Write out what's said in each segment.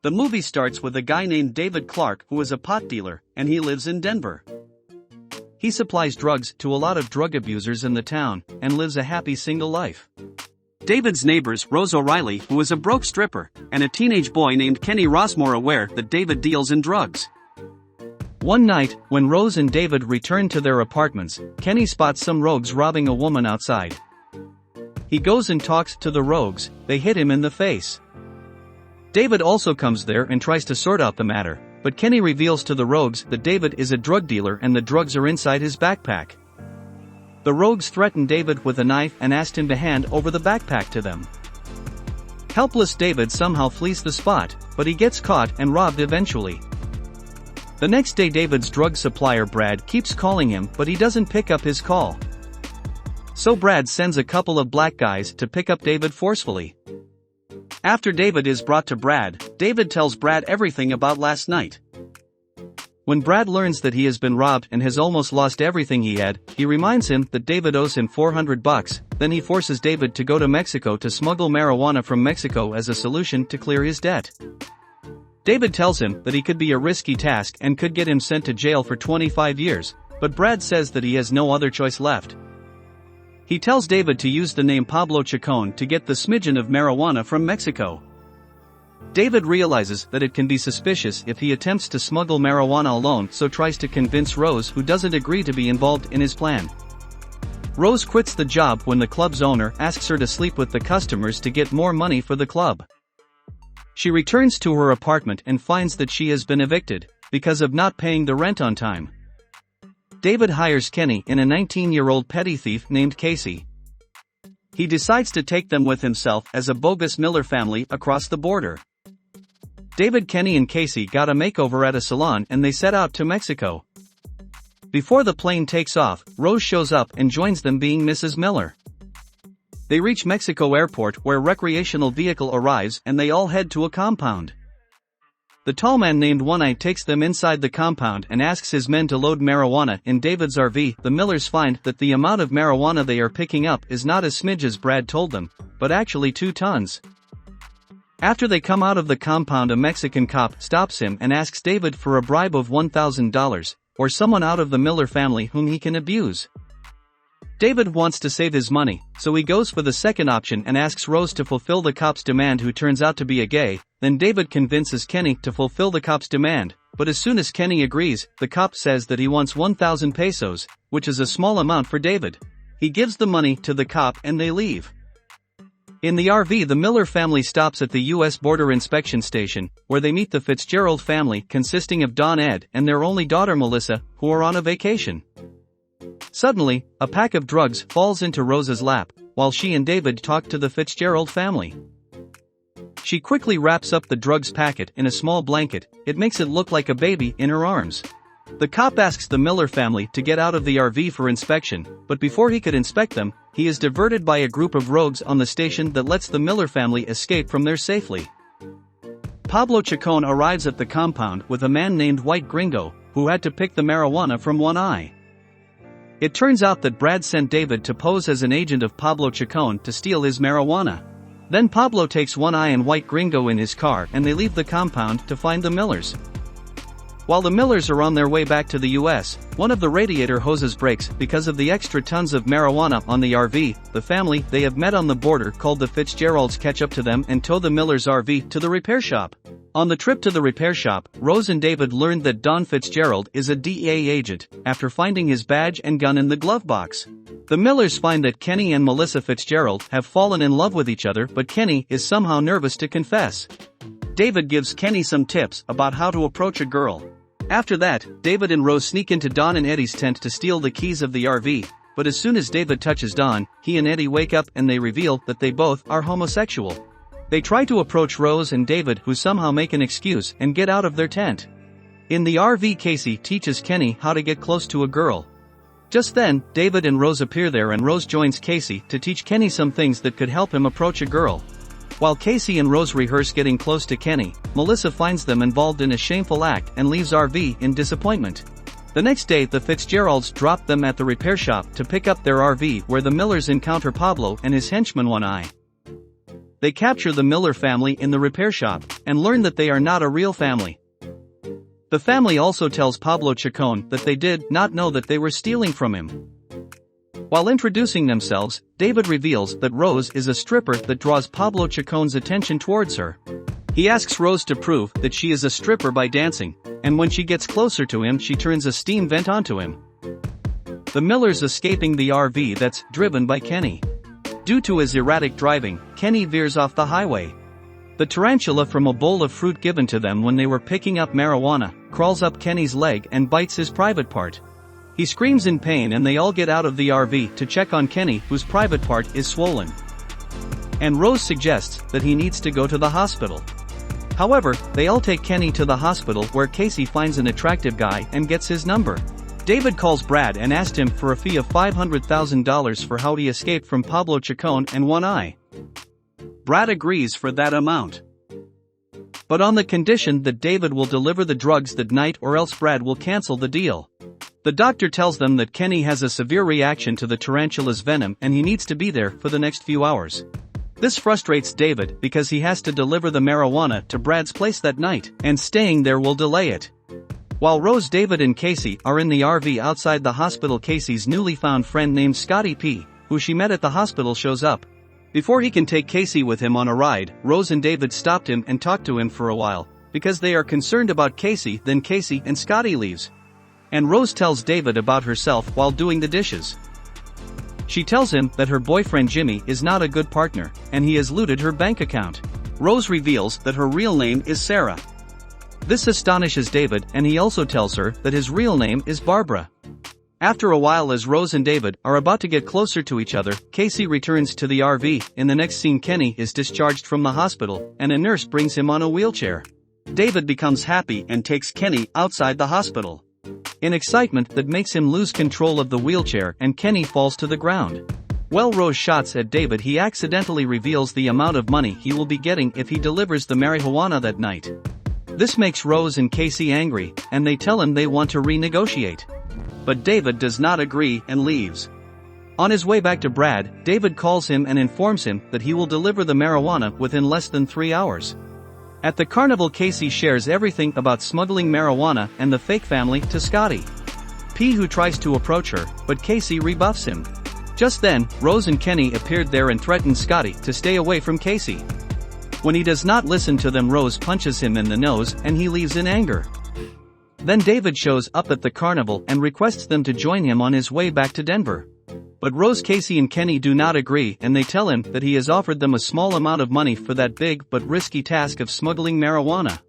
The movie starts with a guy named David Clark who is a pot dealer, and he lives in Denver. He supplies drugs to a lot of drug abusers in the town, and lives a happy single life. David's neighbors Rose O'Reilly, who is a broke stripper, and a teenage boy named Kenny Rossmore aware that David deals in drugs. One night, when Rose and David return to their apartments, Kenny spots some rogues robbing a woman outside. He goes and talks to the rogues. They hit him in the face. David also comes there and tries to sort out the matter, but Kenny reveals to the rogues that David is a drug dealer and the drugs are inside his backpack. The rogues threaten David with a knife and asked him to hand over the backpack to them. Helpless David somehow flees the spot, but he gets caught and robbed eventually. The next day David's drug supplier Brad keeps calling him, but he doesn't pick up his call. So Brad sends a couple of black guys to pick up David forcefully. After David is brought to Brad, David tells Brad everything about last night. When Brad learns that he has been robbed and has almost lost everything he had, he reminds him that David owes him $400, then he forces David to go to Mexico to smuggle marijuana from Mexico as a solution to clear his debt. David tells him that he could be a risky task and could get him sent to jail for 25 years, but Brad says that he has no other choice left. He tells David to use the name Pablo Chacon to get the smidgen of marijuana from Mexico. David realizes that it can be suspicious if he attempts to smuggle marijuana alone, so tries to convince Rose, who doesn't agree to be involved in his plan. Rose quits the job when the club's owner asks her to sleep with the customers to get more money for the club. She returns to her apartment and finds that she has been evicted because of not paying the rent on time. David hires Kenny and a 19-year-old petty thief named Casey. He decides to take them with himself as a bogus Miller family across the border. David, Kenny and Casey got a makeover at a salon and they set out to Mexico. Before the plane takes off, Rose shows up and joins them, being Mrs. Miller. They reach Mexico Airport where a recreational vehicle arrives and they all head to a compound. The tall man named One-Eye takes them inside the compound and asks his men to load marijuana in David's RV. The Millers find that the amount of marijuana they are picking up is not a smidge as Brad told them, but actually 2 tons. After they come out of the compound, a Mexican cop stops him and asks David for a bribe of $1,000, or someone out of the Miller family whom he can abuse. David wants to save his money, so he goes for the second option and asks Rose to fulfill the cop's demand, who turns out to be a gay. Then David convinces Kenny to fulfill the cop's demand, but as soon as Kenny agrees, the cop says that he wants 1,000 pesos, which is a small amount for David. He gives the money to the cop and they leave. In the RV, the Miller family stops at the U.S. Border Inspection Station, where they meet the Fitzgerald family consisting of Don, Ed, and their only daughter Melissa, who are on a vacation. Suddenly, a pack of drugs falls into Rose's lap, while she and David talk to the Fitzgerald family. She quickly wraps up the drugs packet in a small blanket. It makes it look like a baby in her arms. The cop asks the Miller family to get out of the RV for inspection, but before he could inspect them, he is diverted by a group of rogues on the station that lets the Miller family escape from there safely. Pablo Chacon arrives at the compound with a man named White Gringo, who had to pick the marijuana from One-Eye. It turns out that Brad sent David to pose as an agent of Pablo Chacon to steal his marijuana. Then Pablo takes One-Eye and White Gringo in his car and they leave the compound to find the Millers. While the Millers are on their way back to the US, one of the radiator hoses breaks because of the extra tons of marijuana on the RV. The family they have met on the border called the Fitzgeralds catch up to them and tow the Millers' RV to the repair shop. On the trip to the repair shop, Rose and David learned that Don Fitzgerald is a DEA agent, after finding his badge and gun in the glove box. The Millers find that Kenny and Melissa Fitzgerald have fallen in love with each other, but Kenny is somehow nervous to confess. David gives Kenny some tips about how to approach a girl. After that, David and Rose sneak into Don and Eddie's tent to steal the keys of the RV, but as soon as David touches Don, he and Eddie wake up and they reveal that they both are homosexual. They try to approach Rose and David, who somehow make an excuse and get out of their tent. In the RV, Casey teaches Kenny how to get close to a girl. Just then, David and Rose appear there and Rose joins Casey to teach Kenny some things that could help him approach a girl. While Casey and Rose rehearse getting close to Kenny, Melissa finds them involved in a shameful act and leaves RV in disappointment. The next day, the Fitzgeralds drop them at the repair shop to pick up their RV, where the Millers encounter Pablo and his henchman One-Eye. they capture the Miller family in the repair shop, and learn that they are not a real family. The family also tells Pablo Chacon that they did not know that they were stealing from him. While introducing themselves, David reveals that Rose is a stripper that draws Pablo Chacon's attention towards her. He asks Rose to prove that she is a stripper by dancing, and when she gets closer to him she turns a steam vent onto him. The Millers escaping the RV that's driven by Kenny. Due to his erratic driving, Kenny veers off the highway. The tarantula from a bowl of fruit given to them when they were picking up marijuana, crawls up Kenny's leg and bites his private part. He screams in pain and they all get out of the RV to check on Kenny, whose private part is swollen. And Rose suggests that he needs to go to the hospital. However, they all take Kenny to the hospital where Casey finds an attractive guy and gets his number. David calls Brad and asks him for a fee of $500,000 for how he escaped from Pablo Chacon and One Eye. Brad agrees for that amount, but on the condition that David will deliver the drugs that night or else Brad will cancel the deal. The doctor tells them that Kenny has a severe reaction to the tarantula's venom and he needs to be there for the next few hours. This frustrates David because he has to deliver the marijuana to Brad's place that night, and staying there will delay it. While Rose, David and Casey are in the RV outside the hospital, Casey's newly found friend named Scotty P, who she met at the hospital, shows up. Before he can take Casey with him on a ride, Rose and David stopped him and talked to him for a while, because they are concerned about Casey. Then Casey and Scotty leaves. And Rose tells David about herself while doing the dishes. She tells him that her boyfriend Jimmy is not a good partner, and he has looted her bank account. Rose reveals that her real name is Sarah. This astonishes David, and he also tells her that his real name is Barbara. After a while, as Rose and David are about to get closer to each other, Casey returns to the RV. In the next scene, Kenny is discharged from the hospital, and a nurse brings him on a wheelchair. David becomes happy and takes Kenny outside the hospital. In excitement that makes him lose control of the wheelchair and Kenny falls to the ground. While Rose shots at David, he accidentally reveals the amount of money he will be getting if he delivers the marijuana that night. This makes Rose and Casey angry, and they tell him they want to renegotiate. But David does not agree and leaves. On his way back to Brad, David calls him and informs him that he will deliver the marijuana within less than 3 hours. At the carnival, Casey shares everything about smuggling marijuana and the fake family to Scotty P, who tries to approach her, but Casey rebuffs him. Just then, Rose and Kenny appeared there and threatened Scotty to stay away from Casey. When he does not listen to them, Rose punches him in the nose and he leaves in anger. Then David shows up at the carnival and requests them to join him on his way back to Denver. But Rose, Casey and Kenny do not agree, and they tell him that he has offered them a small amount of money for that big but risky task of smuggling marijuana.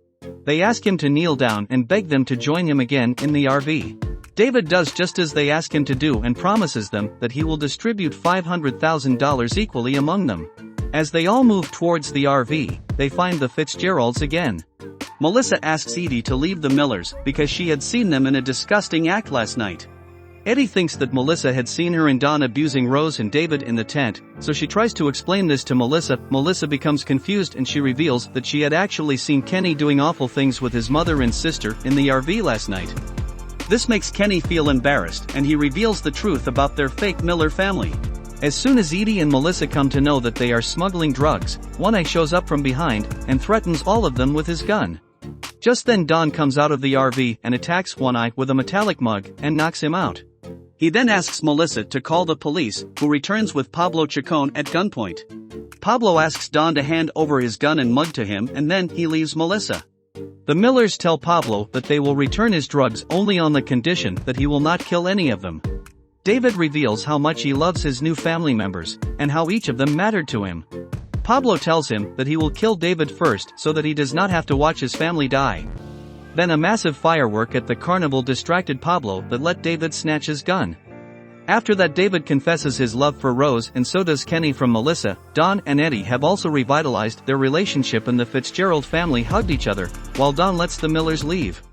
They ask him to kneel down and beg them to join him again in the RV. David does just as they ask him to do and promises them that he will distribute $500,000 equally among them. As they all move towards the RV, they find the Fitzgeralds again. Melissa asks Edie to leave the Millers because she had seen them in a disgusting act last night. Eddie thinks that Melissa had seen her and Don abusing Rose and David in the tent, so she tries to explain this to Melissa. Melissa becomes confused and she reveals that she had actually seen Kenny doing awful things with his mother and sister in the RV last night. This makes Kenny feel embarrassed, and he reveals the truth about their fake Miller family. As soon as Edie and Melissa come to know that they are smuggling drugs, One Eye shows up from behind and threatens all of them with his gun. Just then Don comes out of the RV and attacks One Eye with a metallic mug and knocks him out. He then asks Melissa to call the police, who returns with Pablo Chacon at gunpoint. Pablo asks Don to hand over his gun and mug to him, and then he leaves Melissa. The Millers tell Pablo that they will return his drugs only on the condition that he will not kill any of them. David reveals how much he loves his new family members, and how each of them mattered to him. Pablo tells him that he will kill David first so that he does not have to watch his family die. Then a massive firework at the carnival distracted Pablo that let David snatch his gun. After that, David confesses his love for Rose, and so does Kenny from Melissa. Don and Eddie have also revitalized their relationship, and the Fitzgerald family hugged each other, while Don lets the Millers leave.